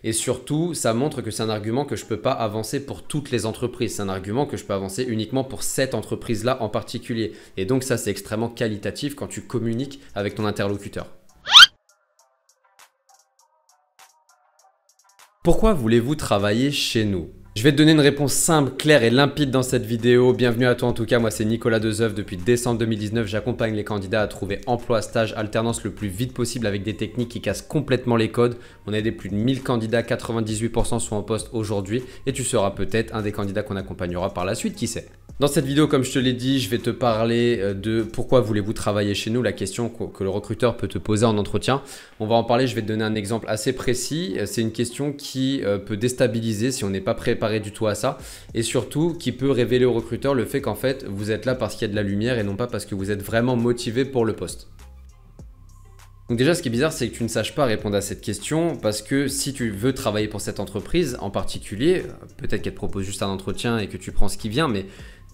Et surtout, ça montre que c'est un argument que je ne peux pas avancer pour toutes les entreprises. C'est un argument que je peux avancer uniquement pour cette entreprise-là en particulier. Et donc ça, c'est extrêmement qualitatif quand tu communiques avec ton interlocuteur. Pourquoi voulez-vous travailler chez nous ? Je vais te donner une réponse simple, claire et limpide dans cette vidéo. Bienvenue à toi en tout cas, moi c'est Nicolas Dezeuf. Depuis décembre 2019, j'accompagne les candidats à trouver emploi, stage, alternance le plus vite possible avec des techniques qui cassent complètement les codes. On a aidé plus de 1000 candidats, 98% sont en poste aujourd'hui et tu seras peut-être un des candidats qu'on accompagnera par la suite, qui sait. Dans cette vidéo, comme je te l'ai dit, je vais te parler de pourquoi voulez-vous travailler chez nous, la question que le recruteur peut te poser en entretien. On va en parler, je vais te donner un exemple assez précis. C'est une question qui peut déstabiliser si on n'est pas préparé du tout à ça et surtout qui peut révéler au recruteur le fait qu'en fait, vous êtes là parce qu'il y a de la lumière et non pas parce que vous êtes vraiment motivé pour le poste. Donc déjà, ce qui est bizarre, c'est que tu ne saches pas répondre à cette question parce que si tu veux travailler pour cette entreprise en particulier, peut-être qu'elle te propose juste un entretien et que tu prends ce qui vient, mais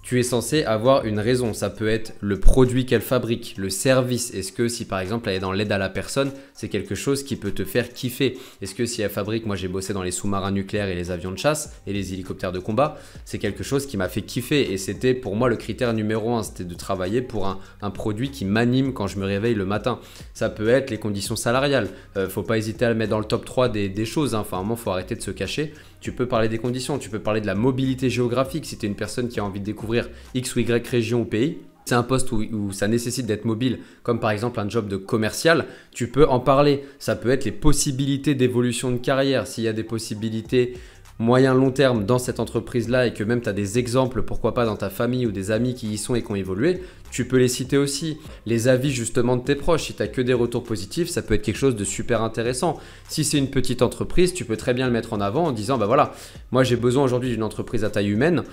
tu es censé avoir une raison. Ça peut être le produit qu'elle fabrique, le service. Est-ce que si par exemple elle est dans l'aide à la personne, c'est quelque chose qui peut te faire kiffer? Est-ce que si elle fabrique, moi j'ai bossé dans les sous-marins nucléaires et les avions de chasse et les hélicoptères de combat, c'est quelque chose qui m'a fait kiffer et c'était pour moi le critère numéro 1, c'était de travailler pour un produit qui m'anime quand je me réveille le matin. Ça peut être les conditions salariales. Faut pas hésiter à le mettre dans le top 3 des choses. Enfin, à un moment, faut arrêter de se cacher. Tu peux parler des conditions, tu peux parler de la mobilité géographique. Si tu es une personne qui a envie de découvrir X ou Y région ou pays, c'est un poste où ça nécessite d'être mobile, comme par exemple un job de commercial, tu peux en parler. Ça peut être les possibilités d'évolution de carrière. S'il y a des possibilités moyen-long terme dans cette entreprise-là et que même tu as des exemples, pourquoi pas dans ta famille ou des amis qui y sont et qui ont évolué, tu peux les citer aussi. Les avis justement de tes proches, si tu n'as que des retours positifs, ça peut être quelque chose de super intéressant. Si c'est une petite entreprise, tu peux très bien le mettre en avant en disant, bah voilà, moi j'ai besoin aujourd'hui d'une entreprise à taille humaine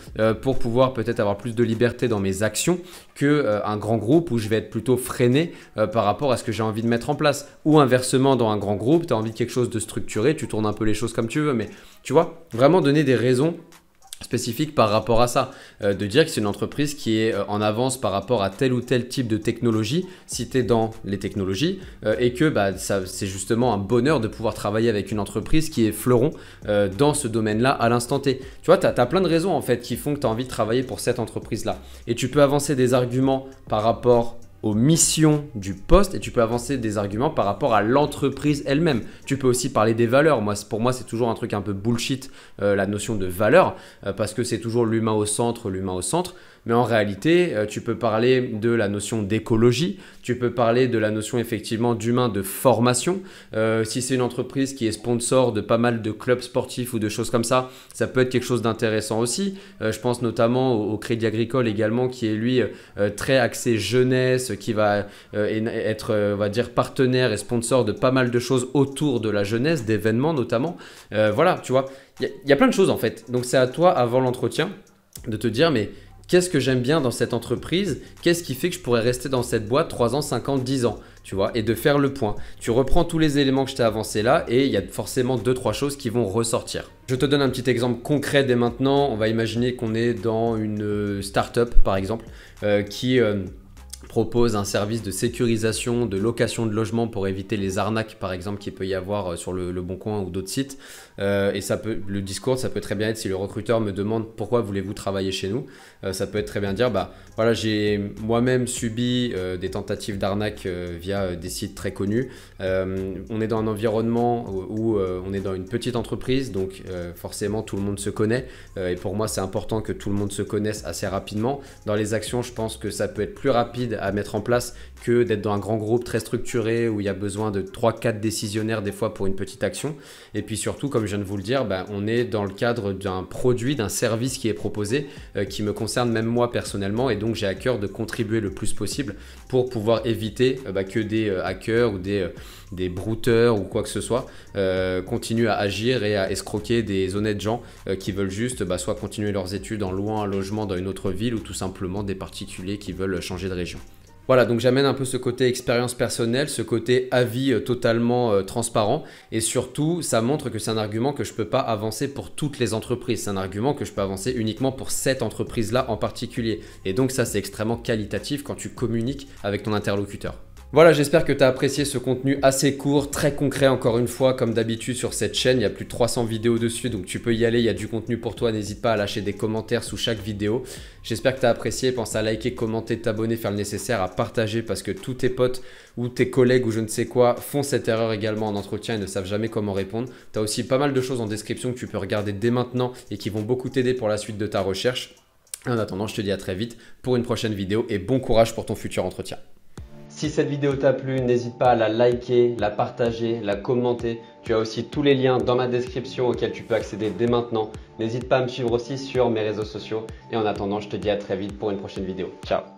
pour pouvoir peut-être avoir plus de liberté dans mes actions qu'un grand groupe où je vais être plutôt freiné par rapport à ce que j'ai envie de mettre en place. Ou inversement, dans un grand groupe, tu as envie de quelque chose de structuré, tu tournes un peu les choses comme tu veux, mais tu vois, vraiment donner des raisons spécifique par rapport à ça, de dire que c'est une entreprise qui est en avance par rapport à tel ou tel type de technologie, si tu es dans les technologies, et que c'est justement un bonheur de pouvoir travailler avec une entreprise qui est fleuron dans ce domaine-là à l'instant T. Tu vois, tu as plein de raisons en fait qui font que tu as envie de travailler pour cette entreprise-là. Et tu peux avancer des arguments par rapport aux missions du poste et tu peux avancer des arguments par rapport à l'entreprise elle-même. Tu peux aussi parler des valeurs. Pour moi, c'est toujours un truc un peu bullshit, la notion de valeur, parce que c'est toujours l'humain au centre, l'humain au centre. Mais en réalité, tu peux parler de la notion d'écologie, tu peux parler de la notion effectivement d'humain, de formation. Si c'est une entreprise qui est sponsor de pas mal de clubs sportifs ou de choses comme ça, ça peut être quelque chose d'intéressant aussi. Je pense notamment au Crédit Agricole également, qui est lui très axé jeunesse, qui va être, on va dire, partenaire et sponsor de pas mal de choses autour de la jeunesse, d'événements notamment. Voilà, tu vois, il y a plein de choses en fait. Donc c'est à toi, avant l'entretien, de te dire, mais qu'est-ce que j'aime bien dans cette entreprise? Qu'est-ce qui fait que je pourrais rester dans cette boîte 3 ans, 5 ans, 10 ans? Tu vois, et de faire le point. Tu reprends tous les éléments que je t'ai avancés là et il y a forcément 2-3 choses qui vont ressortir. Je te donne un petit exemple concret dès maintenant. On va imaginer qu'on est dans une start-up par exemple qui propose un service de sécurisation, de location de logement pour éviter les arnaques par exemple qu'il peut y avoir sur le Bon Coin ou d'autres sites. Et le discours, ça peut très bien être si le recruteur me demande pourquoi voulez-vous travailler chez nous, ça peut être très bien dire, bah voilà, j'ai moi-même subi des tentatives d'arnaque via des sites très connus. On est dans un environnement où on est dans une petite entreprise, donc forcément tout le monde se connaît. Et pour moi, c'est important que tout le monde se connaisse assez rapidement. Dans les actions, je pense que ça peut être plus rapide à mettre en place que d'être dans un grand groupe très structuré où il y a besoin de 3-4 décisionnaires des fois pour une petite action. Et puis surtout, comme je viens de vous le dire, on est dans le cadre d'un produit, d'un service qui est proposé, qui me concerne même moi personnellement, et donc j'ai à cœur de contribuer le plus possible pour pouvoir éviter que des hackers ou des brouteurs ou quoi que ce soit continuent à agir et à escroquer des honnêtes gens qui veulent juste soit continuer leurs études en louant un logement dans une autre ville ou tout simplement des particuliers qui veulent changer de région. Voilà, donc j'amène un peu ce côté expérience personnelle, ce côté avis totalement transparent, et surtout ça montre que c'est un argument que je ne peux pas avancer pour toutes les entreprises, c'est un argument que je peux avancer uniquement pour cette entreprise-là en particulier. Et donc ça, c'est extrêmement qualitatif quand tu communiques avec ton interlocuteur. Voilà, j'espère que tu as apprécié ce contenu assez court, très concret encore une fois, comme d'habitude sur cette chaîne. Il y a plus de 300 vidéos dessus, donc tu peux y aller, il y a du contenu pour toi. N'hésite pas à lâcher des commentaires sous chaque vidéo. J'espère que tu as apprécié. Pense à liker, commenter, t'abonner, faire le nécessaire, à partager parce que tous tes potes ou tes collègues ou je ne sais quoi font cette erreur également en entretien et ne savent jamais comment répondre. Tu as aussi pas mal de choses en description que tu peux regarder dès maintenant et qui vont beaucoup t'aider pour la suite de ta recherche. En attendant, je te dis à très vite pour une prochaine vidéo et bon courage pour ton futur entretien. Si cette vidéo t'a plu, n'hésite pas à la liker, la partager, la commenter. Tu as aussi tous les liens dans ma description auxquels tu peux accéder dès maintenant. N'hésite pas à me suivre aussi sur mes réseaux sociaux. Et en attendant, je te dis à très vite pour une prochaine vidéo. Ciao!